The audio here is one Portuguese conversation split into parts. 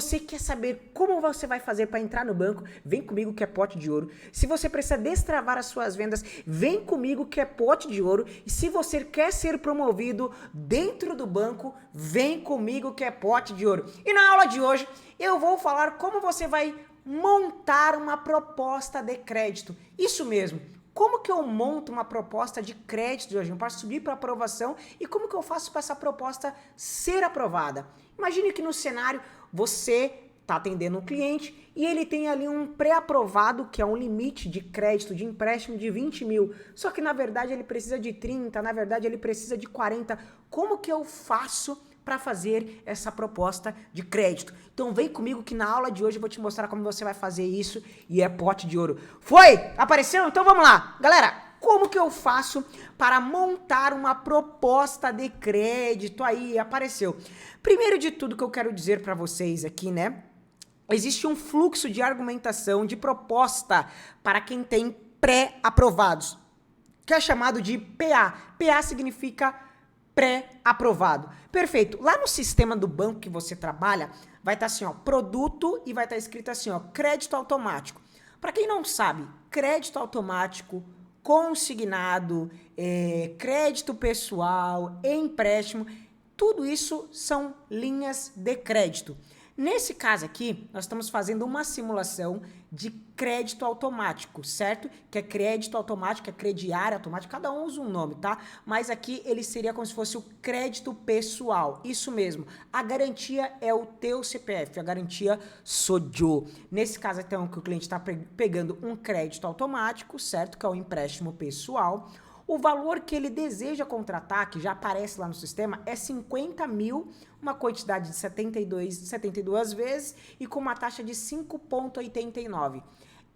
você quer saber como você vai fazer para entrar no banco, vem comigo que é pote de ouro. Se você precisa destravar as suas vendas, vem comigo que é pote de ouro. E se você quer ser promovido dentro do banco, vem comigo que é pote de ouro. E na aula de hoje eu vou falar como você vai montar uma proposta de crédito. Isso mesmo. Como que eu monto uma proposta de crédito, Jorginho, para subir para aprovação e como que eu faço para essa proposta ser aprovada? Imagine que no cenário você está atendendo um cliente e ele tem ali um pré-aprovado, que é um limite de crédito, de empréstimo de 20 mil. Só que na verdade ele precisa de 30, na verdade ele precisa de 40. Como que eu faço para fazer essa proposta de crédito? Então vem comigo que na aula de hoje eu vou te mostrar como você vai fazer isso e é pote de ouro. Foi? Apareceu? Então vamos lá. Galera, como que eu faço para montar uma proposta de crédito? Aí, apareceu. Primeiro de tudo que eu quero dizer para vocês aqui, né? Existe um fluxo de argumentação, de proposta para quem tem pré-aprovados, que é chamado de PA. PA significa pré-aprovado. Perfeito. Lá no sistema do banco que você trabalha, vai estar assim, ó, produto e vai estar escrito assim, ó, crédito automático. Para quem não sabe, crédito automático, consignado, crédito pessoal, empréstimo, tudo isso são linhas de crédito. Nesse caso aqui, nós estamos fazendo uma simulação de crédito automático, certo? Que é crédito automático, é crediário automático, cada um usa um nome, tá? Mas aqui ele seria como se fosse o crédito pessoal, isso mesmo. A garantia é o teu CPF, a garantia sou eu. Nesse caso, então, que o cliente está pegando um crédito automático, certo? Que é o empréstimo pessoal. O valor que ele deseja contratar, que já aparece lá no sistema, é 50 mil, uma quantidade de 72 vezes e com uma taxa de 5,89.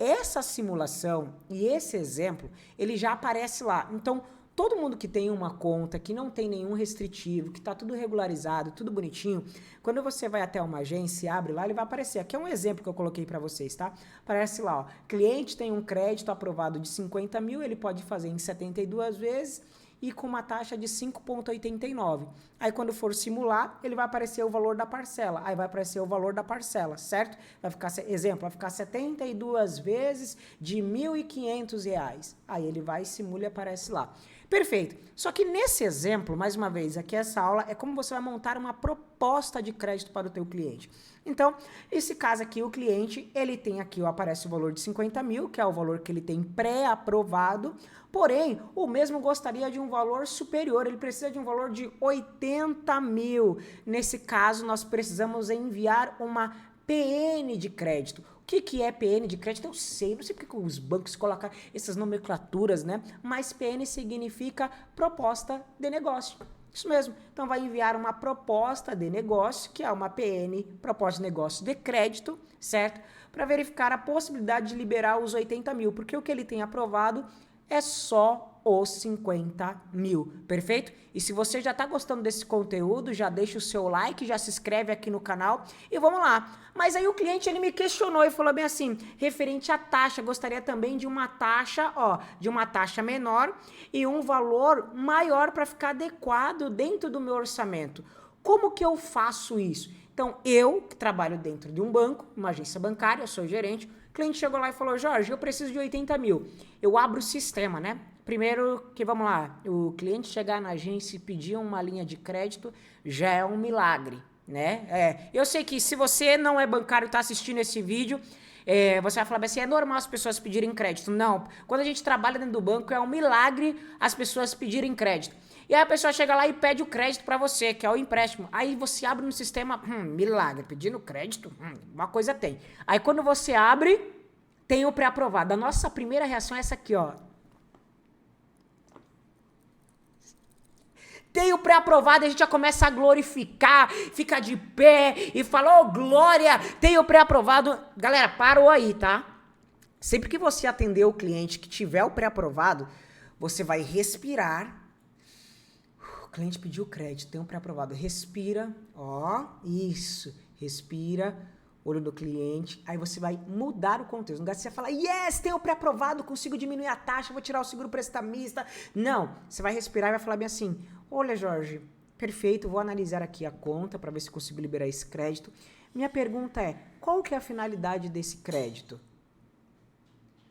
Essa simulação e esse exemplo, ele já aparece lá. Então, todo mundo que tem uma conta, que não tem nenhum restritivo, que está tudo regularizado, tudo bonitinho, quando você vai até uma agência e abre lá, ele vai aparecer. Aqui é um exemplo que eu coloquei para vocês, tá? Aparece lá, ó, cliente tem um crédito aprovado de 50 mil, ele pode fazer em 72 vezes e com uma taxa de 5,89. Aí quando for simular, ele vai aparecer o valor da parcela. Aí vai aparecer o valor da parcela, certo? Vai ficar, exemplo, vai ficar 72 vezes de R$ 1.500. Aí ele vai, simula e aparece lá. Perfeito. Só que nesse exemplo, mais uma vez, aqui essa aula é como você vai montar uma proposta de crédito para o teu cliente. Então, esse caso aqui, o cliente, ele tem aqui, ó, aparece o valor de 50 mil, que é o valor que ele tem pré-aprovado, porém, o mesmo gostaria de um valor superior, ele precisa de um valor de 80 mil. Nesse caso, nós precisamos enviar uma PN de crédito. O que é PN de crédito? Eu sei, não sei porque os bancos colocam essas nomenclaturas, né? Mas PN significa proposta de negócio. Isso mesmo. Então, vai enviar uma proposta de negócio, que é uma PN, proposta de negócio de crédito, certo? Para verificar a possibilidade de liberar os 80 mil, porque o que ele tem aprovado é só os 50 mil, perfeito? E se você já tá gostando desse conteúdo, já deixa o seu like, já se inscreve aqui no canal e vamos lá. Mas aí o cliente, ele me questionou e falou bem assim, referente à taxa, gostaria também de uma taxa, ó, de uma taxa menor e um valor maior para ficar adequado dentro do meu orçamento. Como que eu faço isso? Então, eu, que trabalho dentro de um banco, uma agência bancária, eu sou gerente, o cliente chegou lá e falou, Jorge, eu preciso de 80 mil. Eu abro o sistema, né? Primeiro que, vamos lá, o cliente chegar na agência e pedir uma linha de crédito já é um milagre, né? Eu sei que se você não é bancário e está assistindo esse vídeo, você vai falar assim, é normal as pessoas pedirem crédito. Não, quando a gente trabalha dentro do banco, é um milagre as pessoas pedirem crédito. E aí a pessoa chega lá e pede o crédito para você, que é o empréstimo. Aí você abre no sistema, milagre, pedindo crédito, uma coisa tem. Aí quando você abre, tem o pré-aprovado. A nossa primeira reação é essa aqui, ó. Tem o pré-aprovado, a gente já começa a glorificar, fica de pé e fala, ô glória, tem o pré-aprovado. Galera, parou aí, tá? Sempre que você atender o cliente que tiver o pré-aprovado, você vai respirar. O cliente pediu crédito, tem um pré-aprovado. Respira, ó, isso, respira, olho do cliente, aí você vai mudar o contexto. Não dá você falar, yes, tem o pré-aprovado, consigo diminuir a taxa, vou tirar o seguro prestamista. Não, você vai respirar e vai falar bem assim, olha, Jorge, perfeito, vou analisar aqui a conta para ver se consigo liberar esse crédito. Minha pergunta é, qual que é a finalidade desse crédito?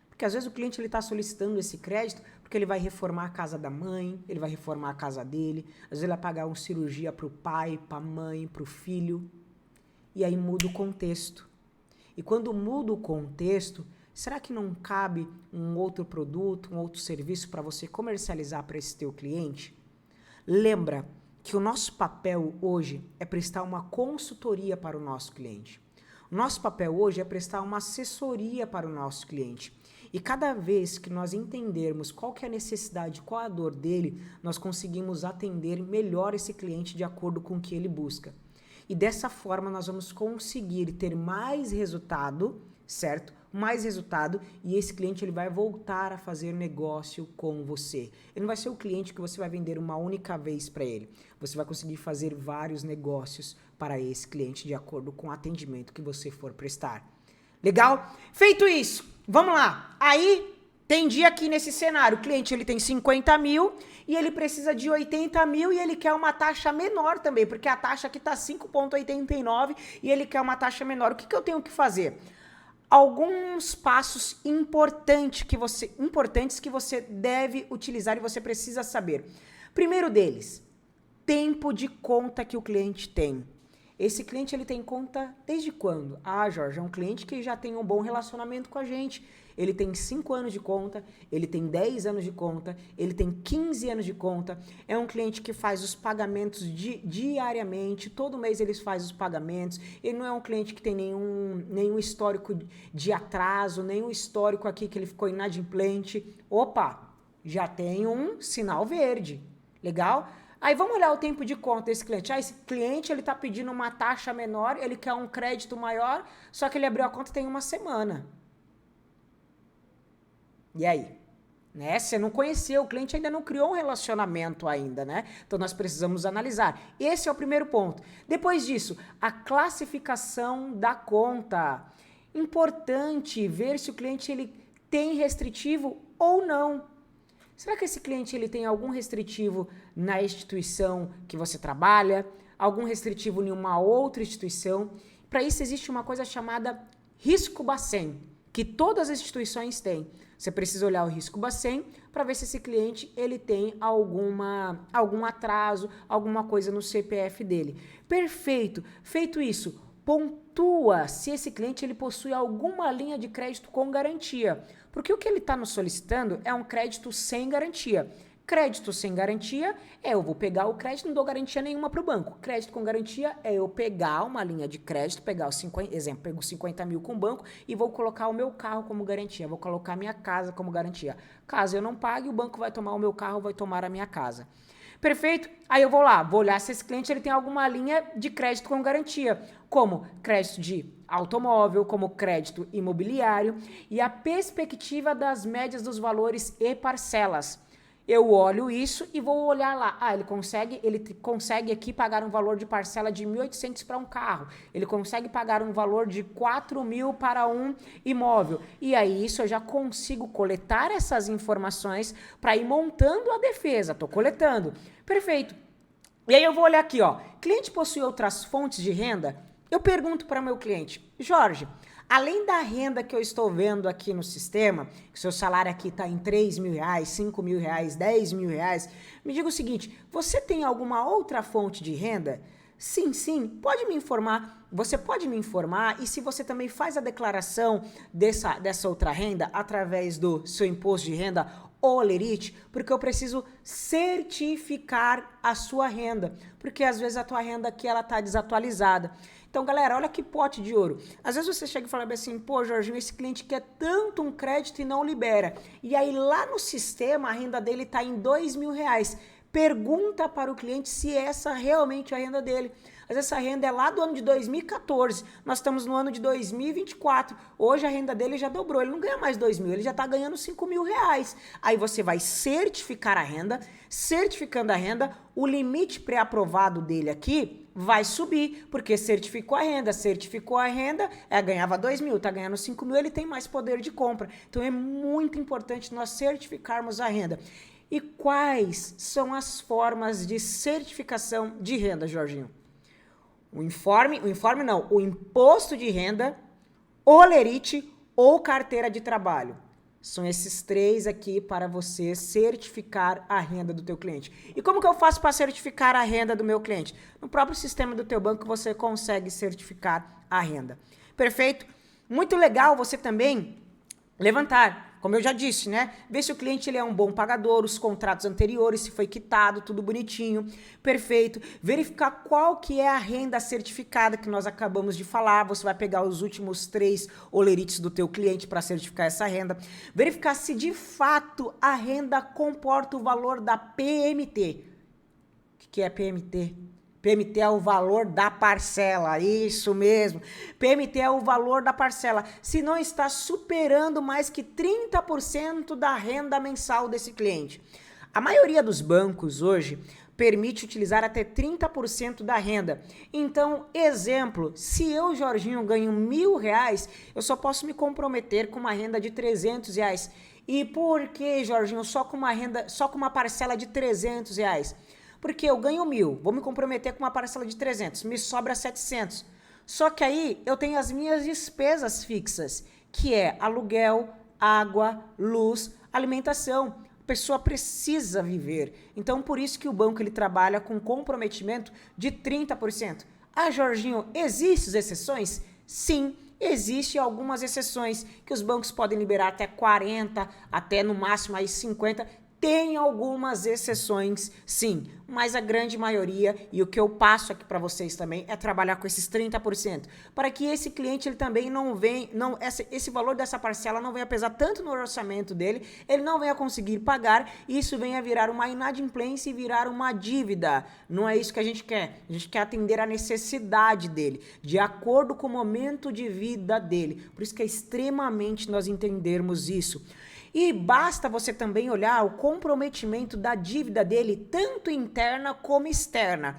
Porque às vezes o cliente está solicitando esse crédito porque ele vai reformar a casa da mãe, ele vai reformar a casa dele, às vezes ele vai pagar uma cirurgia para o pai, para a mãe, para o filho, e aí muda o contexto. E quando muda o contexto, será que não cabe um outro produto, um outro serviço para você comercializar para esse teu cliente? Lembra que o nosso papel hoje é prestar uma consultoria para o nosso cliente. O nosso papel hoje é prestar uma assessoria para o nosso cliente. E cada vez que nós entendermos qual que é a necessidade, qual a dor dele, nós conseguimos atender melhor esse cliente de acordo com o que ele busca. E dessa forma nós vamos conseguir ter mais resultado, certo? Mais resultado, e esse cliente ele vai voltar a fazer negócio com você. Ele não vai ser o cliente que você vai vender uma única vez para ele. Você vai conseguir fazer vários negócios para esse cliente de acordo com o atendimento que você for prestar. Legal? Feito isso, vamos lá. Aí tem dia aqui nesse cenário, o cliente ele tem 50 mil e ele precisa de 80 mil e ele quer uma taxa menor também, porque a taxa aqui está 5,89 e ele quer uma taxa menor. O que eu tenho que fazer? Alguns passos importantes que você deve utilizar e você precisa saber. Primeiro deles, tempo de conta que o cliente tem. Esse cliente ele tem conta desde quando? Ah, Jorge, é um cliente que já tem um bom relacionamento com a gente. Ele tem 5 anos de conta, ele tem 10 anos de conta, ele tem 15 anos de conta. É um cliente que faz os pagamentos diariamente, todo mês ele faz os pagamentos. Ele não é um cliente que tem nenhum histórico de atraso, nenhum histórico aqui que ele ficou inadimplente. Opa, já tem um sinal verde. Legal? Aí vamos olhar o tempo de conta desse cliente. Ah, esse cliente ele tá pedindo uma taxa menor, ele quer um crédito maior, só que ele abriu a conta tem uma semana. E aí? Né? Você não conheceu, o cliente ainda não criou um relacionamento ainda, né? Então nós precisamos analisar. Esse é o primeiro ponto. Depois disso, a classificação da conta. Importante ver se o cliente ele tem restritivo ou não. Será que esse cliente ele tem algum restritivo na instituição que você trabalha? Algum restritivo em uma outra instituição? Para isso existe uma coisa chamada risco Bacen, que todas as instituições têm. Você precisa olhar o risco Bacen para ver se esse cliente ele tem algum atraso, alguma coisa no CPF dele. Perfeito. Feito isso, pontua se esse cliente ele possui alguma linha de crédito com garantia. Porque o que ele está nos solicitando é um crédito sem garantia. Crédito sem garantia é eu vou pegar o crédito, não dou garantia nenhuma para o banco. Crédito com garantia é eu pegar uma linha de crédito, pegar os 50, exemplo, pego 50 mil com o banco e vou colocar o meu carro como garantia, vou colocar a minha casa como garantia. Caso eu não pague, o banco vai tomar o meu carro, vai tomar a minha casa. Perfeito? Aí eu vou lá, vou olhar se esse cliente ele tem alguma linha de crédito com garantia, como crédito de automóvel, como crédito imobiliário e a perspectiva das médias dos valores e parcelas. Eu olho isso e vou olhar lá. Ah, ele consegue aqui pagar um valor de parcela de 1.800 para um carro. Ele consegue pagar um valor de 4.000 para um imóvel. E aí isso eu já consigo coletar essas informações para ir montando a defesa. Estou coletando. Perfeito. E aí eu vou olhar aqui, ó. Cliente possui outras fontes de renda? Eu pergunto para o meu cliente, Jorge, além da renda que eu estou vendo aqui no sistema, que seu salário aqui está em 3 mil reais, 5 mil reais, 10 mil reais, me diga o seguinte, você tem alguma outra fonte de renda? Sim, pode me informar. Você pode me informar e se você também faz a declaração dessa outra renda através do seu imposto de renda ou Lerite, porque eu preciso certificar a sua renda, porque às vezes a tua renda aqui ela tá desatualizada. Então, galera, olha que pote de ouro. Às vezes você chega e fala assim, pô, Jorginho, esse cliente quer tanto um crédito e não libera. E aí lá no sistema a renda dele tá em 2 mil reais. Pergunta para o cliente se essa realmente é a renda dele. Mas essa renda é lá do ano de 2014. Nós estamos no ano de 2024. Hoje a renda dele já dobrou. Ele não ganha mais 2 mil, ele já está ganhando 5 mil reais. Aí você vai certificar a renda. Certificando a renda, o limite pré-aprovado dele aqui vai subir, porque certificou a renda, ganhava 2 mil, está ganhando 5 mil, ele tem mais poder de compra. Então é muito importante nós certificarmos a renda. E quais são as formas de certificação de renda, Jorginho? o imposto de renda, holerite ou carteira de trabalho. São esses 3 aqui para você certificar a renda do teu cliente. E como que eu faço para certificar a renda do meu cliente? No próprio sistema do teu banco você consegue certificar a renda. Perfeito? Muito legal você também levantar, como eu já disse, né? Ver se o cliente ele é um bom pagador, os contratos anteriores, se foi quitado, tudo bonitinho, perfeito. Verificar qual que é a renda certificada que nós acabamos de falar. Você vai pegar os últimos 3 olerites do teu cliente para certificar essa renda. Verificar se de fato a renda comporta o valor da PMT. O que é PMT? PMT é o valor da parcela, isso mesmo. PMT é o valor da parcela. Se não está superando mais que 30% da renda mensal desse cliente. A maioria dos bancos hoje permite utilizar até 30% da renda. Então, exemplo, se eu, Jorginho, ganho R$1.000, eu só posso me comprometer com uma renda de R$300. E por que, Jorginho, só com uma parcela de R$300? Porque eu ganho 1.000, vou me comprometer com uma parcela de 300, me sobra 700. Só que aí eu tenho as minhas despesas fixas, que é aluguel, água, luz, alimentação. A pessoa precisa viver. Então, por isso que o banco ele trabalha com comprometimento de 30%. Ah, Jorginho, existem exceções? Sim, existem algumas exceções que os bancos podem liberar até 40%, até no máximo aí 50%. Tem algumas exceções, sim, mas a grande maioria, e o que eu passo aqui para vocês também, é trabalhar com esses 30%, para que esse cliente ele também esse valor dessa parcela não venha pesar tanto no orçamento dele, ele não venha conseguir pagar, e isso venha virar uma inadimplência e virar uma dívida. Não é isso que a gente quer. A gente quer atender a necessidade dele, de acordo com o momento de vida dele. Por isso que é extremamente nós entendermos isso. E basta você também olhar o comprometimento da dívida dele, tanto interna como externa.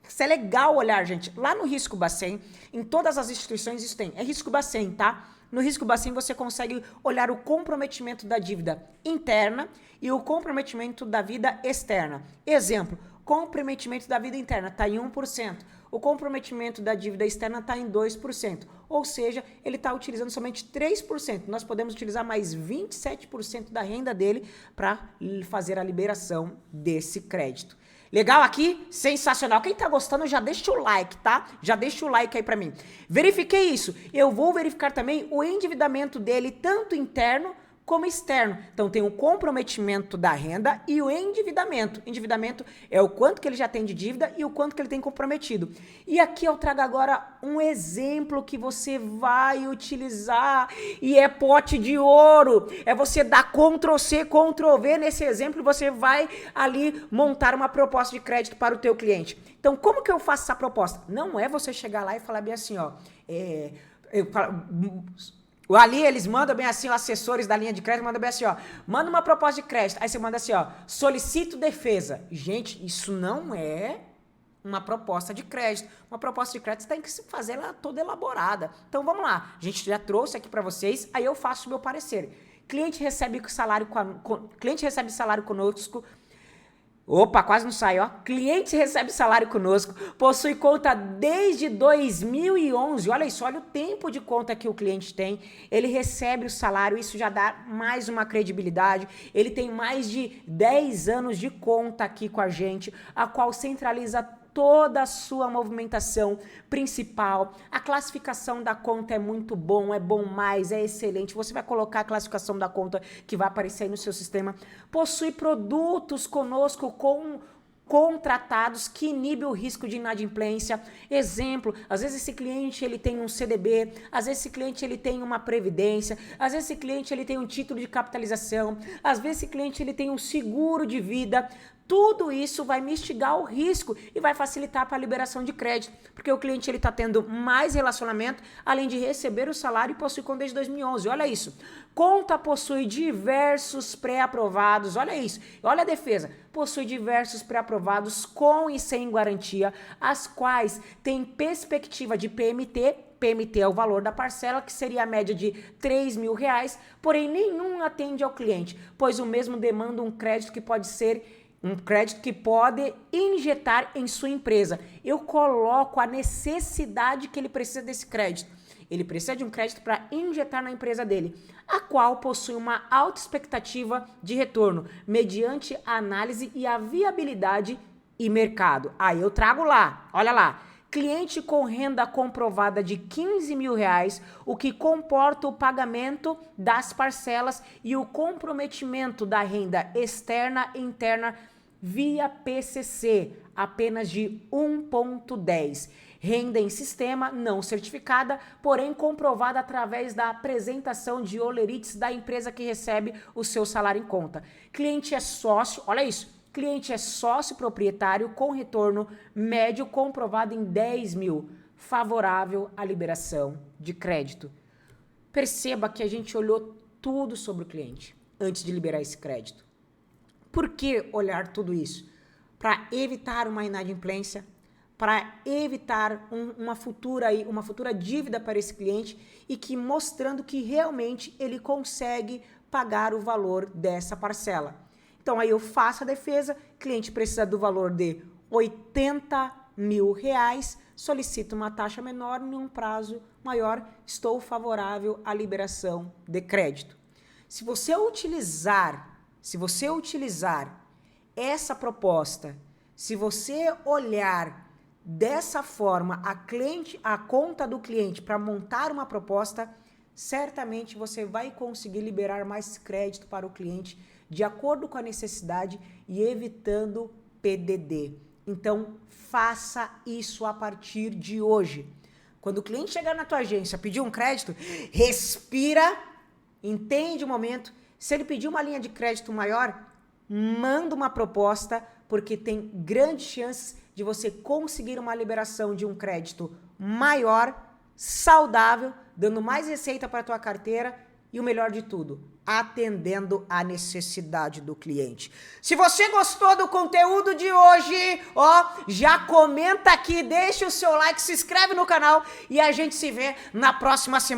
Isso é legal olhar, gente. Lá no Risco Bacen, em todas as instituições isso tem. É Risco Bacen, tá? No Risco Bacen você consegue olhar o comprometimento da dívida interna e o comprometimento da vida externa. Exemplo, comprometimento da vida interna está em 1%. O comprometimento da dívida externa está em 2%. Ou seja, ele está utilizando somente 3%. Nós podemos utilizar mais 27% da renda dele para fazer a liberação desse crédito. Legal aqui? Sensacional. Quem tá gostando já deixa o like, tá? Já deixa o like aí pra mim. Verifiquei isso. Eu vou verificar também o endividamento dele, tanto interno como externo. Então tem o comprometimento da renda e o endividamento. Endividamento é o quanto que ele já tem de dívida e o quanto que ele tem comprometido. E aqui eu trago agora um exemplo que você vai utilizar e é pote de ouro. É você dar Ctrl+C, Ctrl+V nesse exemplo e você vai ali montar uma proposta de crédito para o teu cliente. Então como que eu faço essa proposta? Não é você chegar lá e falar bem assim, ó, ali eles mandam bem assim, os assessores da linha de crédito mandam bem assim, ó, manda uma proposta de crédito, aí você manda assim, ó, solicito defesa. Gente, isso não é uma proposta de crédito. Uma proposta de crédito tem que se fazer ela toda elaborada. Então vamos lá, a gente já trouxe aqui para vocês, aí eu faço o meu parecer. Cliente recebe salário conosco. Opa, quase não sai, ó. Cliente recebe salário conosco, possui conta desde 2011. Olha isso, olha o tempo de conta que o cliente tem. Ele recebe o salário, isso já dá mais uma credibilidade. Ele tem mais de 10 anos de conta aqui com a gente, a qual centraliza toda a sua movimentação principal. A classificação da conta é muito bom, é bom mais, é excelente. Você vai colocar a classificação da conta que vai aparecer aí no seu sistema. Possui produtos conosco com contratados que inibe o risco de inadimplência. Exemplo, às vezes esse cliente ele tem um CDB, às vezes esse cliente ele tem uma previdência, às vezes esse cliente ele tem um título de capitalização, às vezes esse cliente ele tem um seguro de vida. Tudo isso vai mitigar o risco e vai facilitar para a liberação de crédito, porque o cliente ele está tendo mais relacionamento, além de receber o salário e possui conta desde 2011. Olha isso. Conta possui diversos pré-aprovados. Olha isso. Olha a defesa. Possui diversos pré-aprovados com e sem garantia, as quais têm perspectiva de PMT. PMT é o valor da parcela, que seria a média de R$3.000, porém nenhum atende ao cliente, pois o mesmo demanda um crédito que pode ser um crédito que pode injetar em sua empresa. Eu coloco a necessidade que ele precisa desse crédito. Ele precisa de um crédito para injetar na empresa dele, a qual possui uma alta expectativa de retorno, mediante a análise e a viabilidade e mercado. Aí eu trago lá, olha lá, cliente com renda comprovada de R$ 15.000, o que comporta o pagamento das parcelas e o comprometimento da renda externa e interna via PCC, apenas de 1,10. Renda em sistema não certificada, porém comprovada através da apresentação de olerites da empresa que recebe o seu salário em conta. Cliente é sócio, olha isso, cliente é sócio proprietário com retorno médio comprovado em 10 mil, favorável à liberação de crédito. Perceba que a gente olhou tudo sobre o cliente antes de liberar esse crédito. Por que olhar tudo isso? Para evitar uma inadimplência, para evitar uma futura dívida para esse cliente e que mostrando que realmente ele consegue pagar o valor dessa parcela. Então aí eu faço a defesa, cliente precisa do valor de R$ 80.000, solicito uma taxa menor em um prazo maior, estou favorável à liberação de crédito. Se você utilizar essa proposta, se você olhar dessa forma a conta do cliente para montar uma proposta, certamente você vai conseguir liberar mais crédito para o cliente de acordo com a necessidade e evitando PDD. Então, faça isso a partir de hoje. Quando o cliente chegar na tua agência, pedir um crédito, respira, entende o momento. Se ele pedir uma linha de crédito maior, manda uma proposta, porque tem grandes chances de você conseguir uma liberação de um crédito maior, saudável, dando mais receita para a tua carteira e o melhor de tudo, atendendo a necessidade do cliente. Se você gostou do conteúdo de hoje, já comenta aqui, deixa o seu like, se inscreve no canal e a gente se vê na próxima semana.